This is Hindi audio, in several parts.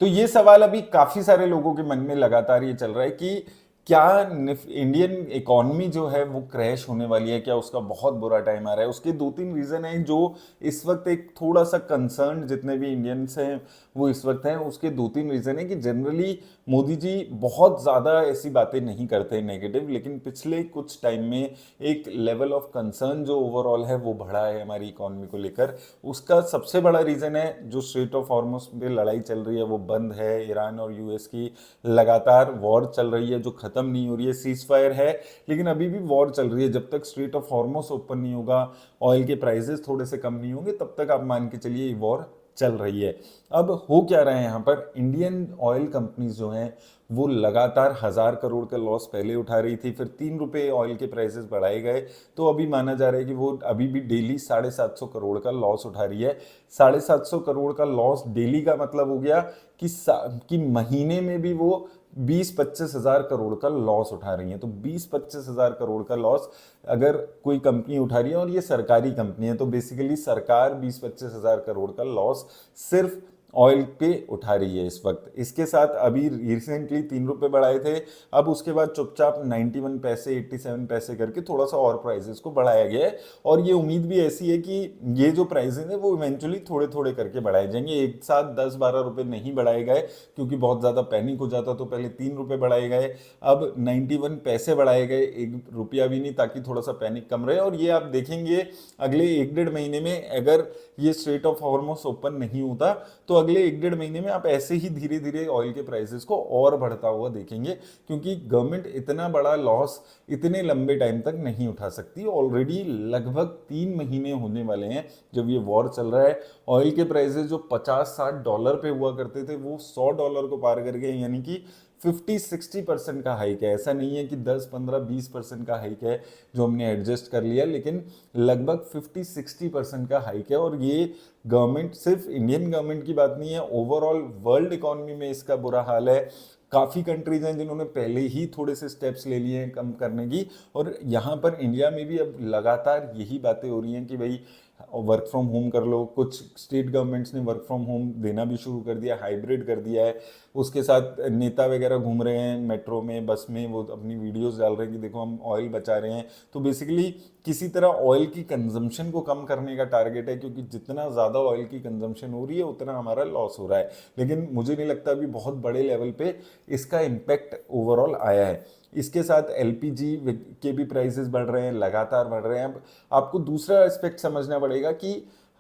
तो ये सवाल अभी काफी सारे लोगों के मन में लगातार ये चल रहा है कि क्या इंडियन इकॉनमी जो है वो क्रैश होने वाली है, क्या उसका बहुत बुरा टाइम आ रहा है। उसके दो तीन रीजन हैं जो इस वक्त एक थोड़ा सा कंसर्न जितने भी इंडियंस हैं वो इस वक्त हैं। उसके दो तीन रीजन है कि जनरली मोदी जी बहुत ज्यादा ऐसी बातें नहीं करते नेगेटिव, लेकिन पिछले कुछ टाइम में एक लेवल ऑफ कंसर्न जो ओवरऑल है वो बढ़ा है हमारी इकॉनमी को लेकर। उसका सबसे बड़ा रीजन है जो स्ट्रेट ऑफ हॉर्मुज पे लड़ाई चल रही है वो बंद है, ईरान और यूएस की लगातार वॉर चल रही है जो खत्म नहीं हो रही है। सीज फायर है लेकिन अभी भी वॉर चल रही है। जब तक स्ट्रेट ऑफ हॉर्मुज ओपन नहीं होगा, ऑयल के प्राइसेस थोड़े से कम नहीं होंगे, तब तक आप मान के चलिए ये वॉर चल रही है। अब हो क्या रहा है यहाँ पर, इंडियन ऑयल कंपनीज जो हैं वो लगातार 1,000 करोड़ का लॉस पहले उठा रही थी, फिर 3 रुपए ऑयल के प्राइसेस बढ़ाए गए तो अभी माना जा रहा है कि वो अभी भी डेली 750 करोड़ का लॉस उठा रही है। 750 करोड़ का लॉस डेली का मतलब हो गया कि महीने में भी वो 20-25 हज़ार करोड़ का लॉस उठा रही है। तो 20-25 हज़ार करोड़ का लॉस अगर कोई कंपनी उठा रही है और ये सरकारी कंपनी है, तो बेसिकली सरकार 20-25 हज़ार करोड़ का लॉस सिर्फ ऑयल पे उठा रही है इस वक्त। इसके साथ अभी रिसेंटली 3 रुपए बढ़ाए थे, अब उसके बाद चुपचाप 91 पैसे 87 पैसे करके थोड़ा सा और प्राइसेस को बढ़ाया गया है। और ये उम्मीद भी ऐसी है कि ये जो प्राइसेस है वो इवेंचुअली थोड़े थोड़े करके बढ़ाए जाएंगे, एक साथ 10-12 रुपए नहीं बढ़ाए गए क्योंकि बहुत ज़्यादा पैनिक हो जाता। तो पहले 3 रुपए बढ़ाए गए, अब 91 पैसे बढ़ाए गए, 1 रुपया भी नहीं, ताकि थोड़ा सा पैनिक कम रहे। और ये आप देखेंगे अगले 1-1.5 महीने में अगर ये स्ट्रेट ऑफ हॉर्मुज ओपन नहीं होता तो अगले 1-1.5 महीने में आप ऐसे ही धीरे धीरे ऑयल के प्राइसेस को और बढ़ता हुआ देखेंगे, क्योंकि गवर्नमेंट इतना बड़ा लॉस इतने लंबे टाइम तक नहीं उठा सकती। ऑलरेडी लगभग 3 महीने होने वाले हैं जब ये वॉर चल रहा है। ऑयल के प्राइसेस जो 50-60 डॉलर पे हुआ करते थे वो 100 डॉलर को पार कर गए, यानी कि 50-60% का हाइक है। ऐसा नहीं है कि 10-15-20% का हाइक है जो हमने एडजस्ट कर लिया, लेकिन लगभग 50-60% का हाइक है। और ये गवर्नमेंट, सिर्फ इंडियन गवर्नमेंट की बात नहीं है, ओवरऑल वर्ल्ड इकोनॉमी में इसका बुरा हाल है। काफ़ी कंट्रीज हैं जिन्होंने पहले ही थोड़े से स्टेप्स ले लिए हैं कम करने की, और यहाँ पर इंडिया में भी अब लगातार यही बातें हो रही हैं कि भाई वर्क फ्रॉम होम कर लो। कुछ स्टेट गवर्नमेंट्स ने वर्क फ्रॉम होम देना भी शुरू कर दिया, हाइब्रिड कर दिया है। उसके साथ नेता वगैरह घूम रहे हैं मेट्रो में, बस में, वो अपनी वीडियोस डाल रहे हैं कि देखो हम ऑयल बचा रहे हैं। तो बेसिकली किसी तरह ऑयल की कंजम्पशन को कम करने का टारगेट है, क्योंकि जितना ज़्यादा ऑयल की कंजम्पशन हो रही है उतना हमारा लॉस हो रहा है। लेकिन मुझे नहीं लगता अभी बहुत बड़े लेवल पे इसका इम्पैक्ट ओवरऑल आया है। इसके साथ एलपीजी के भी प्राइसेस बढ़ रहे हैं, लगातार बढ़ रहे हैं। अब आपको दूसरा एस्पेक्ट समझना पड़ेगा कि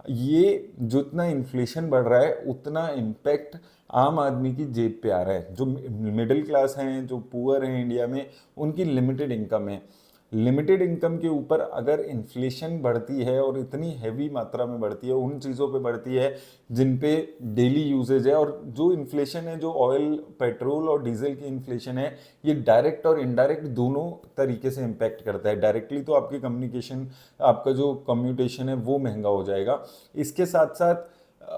ये जितना इन्फ्लेशन बढ़ रहा है उतना इम्पैक्ट आम आदमी की जेब पे आ रहा है। जो मिडिल क्लास हैं, जो पुअर हैं इंडिया में, उनकी लिमिटेड इनकम है। लिमिटेड इनकम के ऊपर अगर इन्फ्लेशन बढ़ती है और इतनी हैवी मात्रा में बढ़ती है, उन चीज़ों पे बढ़ती है जिन पे डेली यूजेज है, और जो इन्फ्लेशन है, जो ऑयल पेट्रोल और डीजल की इन्फ्लेशन है, ये डायरेक्ट और इनडायरेक्ट दोनों तरीके से इम्पैक्ट करता है। डायरेक्टली तो आपकी कम्युनिकेशन, आपका जो कम्यूटेशन है वो महंगा हो जाएगा। इसके साथ साथ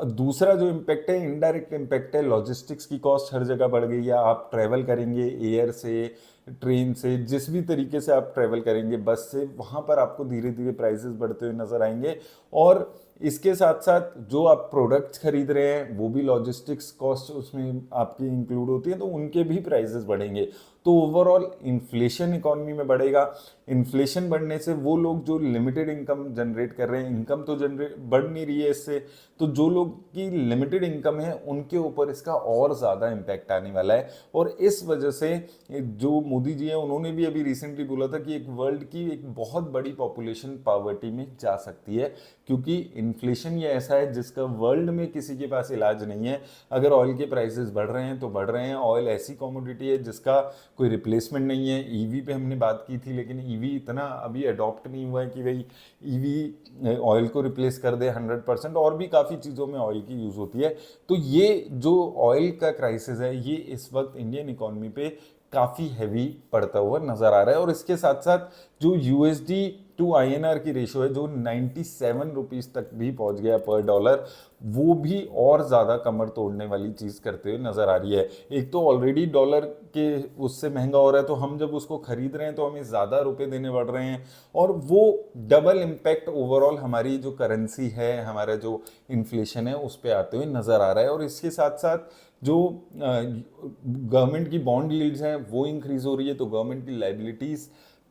दूसरा जो इम्पैक्ट है, इनडायरेक्ट इम्पैक्ट है, लॉजिस्टिक्स की कॉस्ट हर जगह बढ़ गई है। आप ट्रैवल करेंगे एयर से, ट्रेन से, जिस भी तरीके से आप ट्रैवल करेंगे, बस से, वहाँ पर आपको धीरे धीरे प्राइसेस बढ़ते हुए नजर आएंगे। और इसके साथ साथ जो आप प्रोडक्ट्स खरीद रहे हैं वो भी लॉजिस्टिक्स कॉस्ट उसमें आपकी इंक्लूड होती है, तो उनके भी प्राइसेस बढ़ेंगे। तो ओवरऑल इन्फ्लेशन इकोनॉमी में बढ़ेगा। इन्फ्लेशन बढ़ने से वो लोग जो लिमिटेड इनकम जनरेट कर रहे हैं, इनकम तो जनरेट बढ़ नहीं रही है इससे, तो जो लोग की लिमिटेड इनकम है उनके ऊपर इसका और ज़्यादा इम्पैक्ट आने वाला है। और इस वजह से जो मोदी जी हैं उन्होंने भी अभी रिसेंटली बोला था कि एक वर्ल्ड की एक बहुत बड़ी पॉपुलेशन पॉवर्टी में जा सकती है, क्योंकि इन्फ्लेशन ये ऐसा है जिसका वर्ल्ड में किसी के पास इलाज नहीं है। अगर ऑयल के प्राइसेस बढ़ रहे हैं तो बढ़ रहे हैं। ऑयल ऐसी कमोडिटी है जिसका कोई रिप्लेसमेंट नहीं है। ईवी पे हमने बात की थी, लेकिन ईवी इतना अभी अडॉप्ट नहीं हुआ है कि भाई ईवी ऑयल को रिप्लेस कर दे 100%। और भी काफ़ी चीज़ों में ऑयल की यूज़ होती है। तो ये जो ऑयल का क्राइसिस है ये इस वक्त इंडियन इकोनॉमी पे काफ़ी हैवी पड़ता हुआ नज़र आ रहा है। और इसके साथ साथ जो यूएसडी टू आईएनआर की रेशो है जो 97 रुपीज़ तक भी पहुंच गया पर डॉलर, वो भी और ज़्यादा कमर तोड़ने वाली चीज़ करते हुए नज़र आ रही है। एक तो ऑलरेडी डॉलर के उससे महंगा हो रहा है, तो हम जब उसको खरीद रहे हैं तो हमें ज़्यादा रुपए देने पड़ रहे हैं, और वो डबल इम्पैक्ट ओवरऑल हमारी जो करेंसी है, हमारा जो इन्फ्लेशन है उस पर आते हुए नज़र आ रहा है। और इसके साथ साथ जो गवर्नमेंट की बॉन्ड यील्ड्स हैं वो इंक्रीज हो रही है, तो गवर्नमेंट की लाइबिलिटीज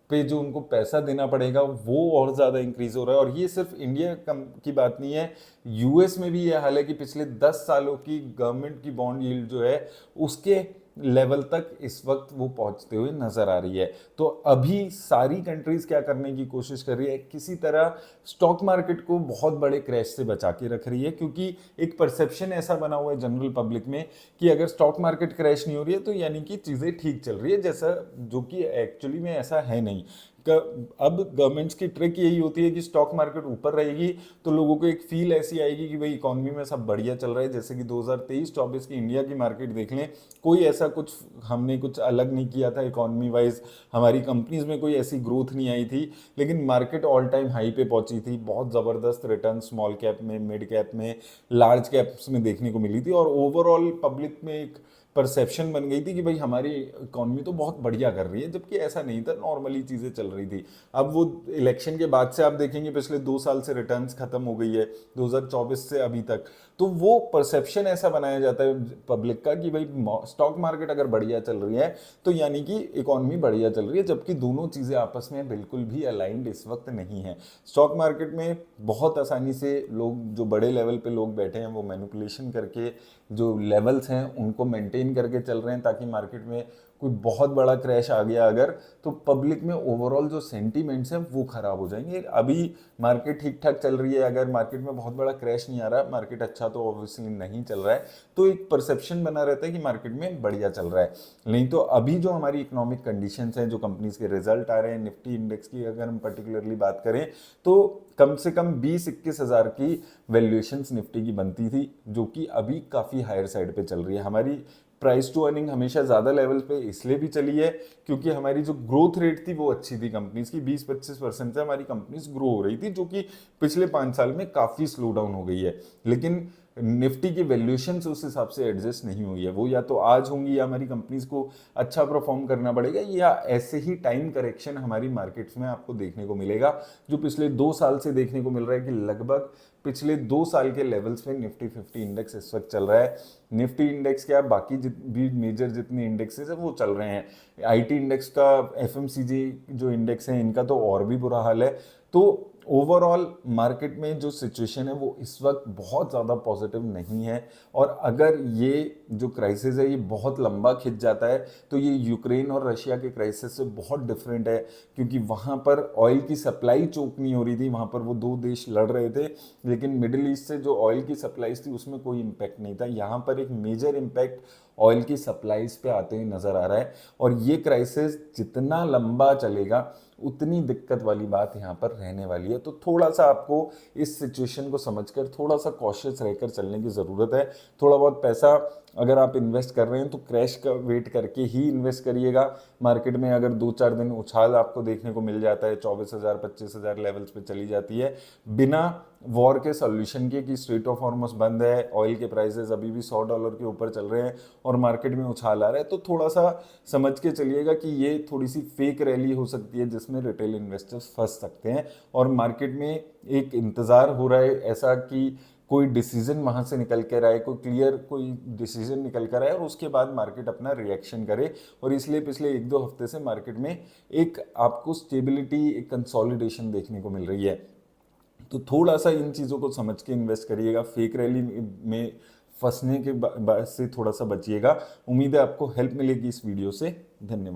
पे जो उनको पैसा देना पड़ेगा वो और ज़्यादा इंक्रीज हो रहा है। और ये सिर्फ इंडिया की बात नहीं है, यूएस में भी ये हाल है कि पिछले 10 सालों की गवर्नमेंट की बॉन्ड यील्ड जो है उसके लेवल तक इस वक्त वो पहुंचते हुए नजर आ रही है। तो अभी सारी कंट्रीज क्या करने की कोशिश कर रही है, किसी तरह स्टॉक मार्केट को बहुत बड़े क्रैश से बचा के रख रही है, क्योंकि एक परसेप्शन ऐसा बना हुआ है जनरल पब्लिक में कि अगर स्टॉक मार्केट क्रैश नहीं हो रही है तो यानी कि चीज़ें ठीक चल रही है, जैसा जो कि एक्चुअली में ऐसा है नहीं। अब गवर्नमेंट्स की ट्रिक यही होती है कि स्टॉक मार्केट ऊपर रहेगी तो लोगों को एक फील ऐसी आएगी कि भाई इकोनॉमी में सब बढ़िया चल रहा है। जैसे कि 2023-24 की इंडिया की मार्केट देख लें, कोई ऐसा कुछ हमने कुछ अलग नहीं किया था इकोनॉमी वाइज, हमारी कंपनीज में कोई ऐसी ग्रोथ नहीं आई थी, लेकिन मार्केट ऑल टाइम हाई पे पहुंची थी। बहुत ज़बरदस्त रिटर्न स्मॉल कैप में, मिड कैप में, लार्ज कैप्स में देखने को मिली थी, और ओवरऑल पब्लिक में एक परसेप्शन बन गई थी कि भाई हमारी इकोनॉमी तो बहुत बढ़िया कर रही है, जबकि ऐसा नहीं था, नॉर्मली चीज़ें चल रही थी। अब वो इलेक्शन के बाद से आप देखेंगे पिछले 2 साल से रिटर्न्स खत्म हो गई है, 2024 से अभी तक। तो वो परसेप्शन ऐसा बनाया जाता है पब्लिक का कि भाई स्टॉक मार्केट अगर बढ़िया चल रही है तो यानी कि इकोनॉमी बढ़िया चल रही है, जबकि दोनों चीज़ें आपस में बिल्कुल भी अलाइंड इस वक्त नहीं है। स्टॉक मार्केट में बहुत आसानी से लोग, जो बड़े लेवल पे लोग बैठे हैं, वो मैनिपुलेशन करके जो लेवल्स हैं उनको मेंटेन करके चल रहे हैं, ताकि मार्केट में कोई बहुत बड़ा क्रैश आ गया अगर, तो पब्लिक में ओवरऑल जो सेंटीमेंट्स हैं वो खराब हो जाएंगे। अभी मार्केट ठीक ठाक चल रही है, अगर मार्केट में बहुत बड़ा क्रैश नहीं आ रहा, मार्केट अच्छा तो ऑब्वियसली नहीं चल रहा है, तो एक परसेप्शन बना रहता है कि मार्केट में बढ़िया चल रहा है। नहीं तो अभी जो हमारी इकोनॉमिक कंडीशंस हैं, जो कंपनीज के रिजल्ट आ रहे हैं, निफ्टी इंडेक्स की अगर हम पर्टिकुलरली बात करें तो कम से कम 20-21 हज़ार की वैल्यूएशंस निफ्टी की बनती थी, जो कि अभी काफ़ी हायर साइड पे चल रही है। हमारी प्राइस टू अर्निंग हमेशा ज़्यादा लेवल पे इसलिए भी चली है क्योंकि हमारी जो ग्रोथ रेट थी वो अच्छी थी कंपनीज की, 20-25% से हमारी कंपनीज ग्रो हो रही थी, जो कि पिछले 5 साल में काफ़ी स्लो डाउन हो गई है। लेकिन निफ्टी की वैल्यूएशन उस हिसाब से एडजस्ट नहीं हुई है, वो या तो आज होंगी या हमारी कंपनीज को अच्छा परफॉर्म करना पड़ेगा, या ऐसे ही टाइम करेक्शन हमारी मार्केट्स में आपको देखने को मिलेगा, जो पिछले 2 साल से देखने को मिल रहा है कि लगभग पिछले 2 साल के लेवल्स पे निफ्टी 50 इंडेक्स इस वक्त चल रहा है। निफ्टी इंडेक्स क्या, बाकी भी मेजर जितने इंडेक्सेस है वो चल रहे हैं। आईटी इंडेक्स का, एफएमसीजी जो इंडेक्स है इनका तो और भी बुरा हाल है। तो ओवरऑल मार्केट में जो सिचुएशन है वो इस वक्त बहुत ज़्यादा पॉजिटिव नहीं है, और अगर ये जो क्राइसिस है ये बहुत लंबा खिंच जाता है तो ये यूक्रेन और रशिया के क्राइसिस से बहुत डिफरेंट है, क्योंकि वहाँ पर ऑयल की सप्लाई चोक नहीं हो रही थी, वहाँ पर वो दो देश लड़ रहे थे, लेकिन मिडिल ईस्ट से जो ऑयल की सप्लाईज थी उसमें कोई इम्पैक्ट नहीं था। यहाँ पर एक मेजर इम्पैक्ट ऑयल की सप्लाईज पे आते हुए नजर आ रहा है, और ये क्राइसिस जितना लंबा चलेगा उतनी दिक्कत वाली बात यहाँ पर रहने वाली है। तो थोड़ा सा आपको इस सिचुएशन को समझकर थोड़ा सा कॉशियस रहकर चलने की ज़रूरत है। थोड़ा बहुत पैसा अगर आप इन्वेस्ट कर रहे हैं तो क्रैश का वेट करके ही इन्वेस्ट करिएगा। मार्केट में अगर 2-4 दिन उछाल आपको देखने को मिल जाता है, 24,000 25,000 लेवल्स पे चली जाती है बिना वॉर के सॉल्यूशन के, कि स्ट्रेट ऑफ हॉर्मस बंद है, ऑयल के प्राइसेस अभी भी $100 के ऊपर चल रहे हैं और मार्केट में उछाल आ रहा है, तो थोड़ा सा समझ के चलिएगा कि ये थोड़ी सी फेक रैली हो सकती है जिसमें रिटेल इन्वेस्टर्स फंस सकते हैं, और मार्केट में एक इंतज़ार हो रहा है ऐसा कि कोई डिसीजन वहाँ से निकल कर आए, कोई क्लियर कोई डिसीजन निकल कर आए, और उसके बाद मार्केट अपना रिएक्शन करे। और इसलिए पिछले 1-2 हफ्ते से मार्केट में एक आपको स्टेबिलिटी, एक कंसोलिडेशन देखने को मिल रही है। तो थोड़ा सा इन चीज़ों को समझ के इन्वेस्ट करिएगा, फेक रैली में फंसने के से थोड़ा सा बचिएगा। उम्मीद है आपको हेल्प मिलेगी इस वीडियो से। धन्यवाद।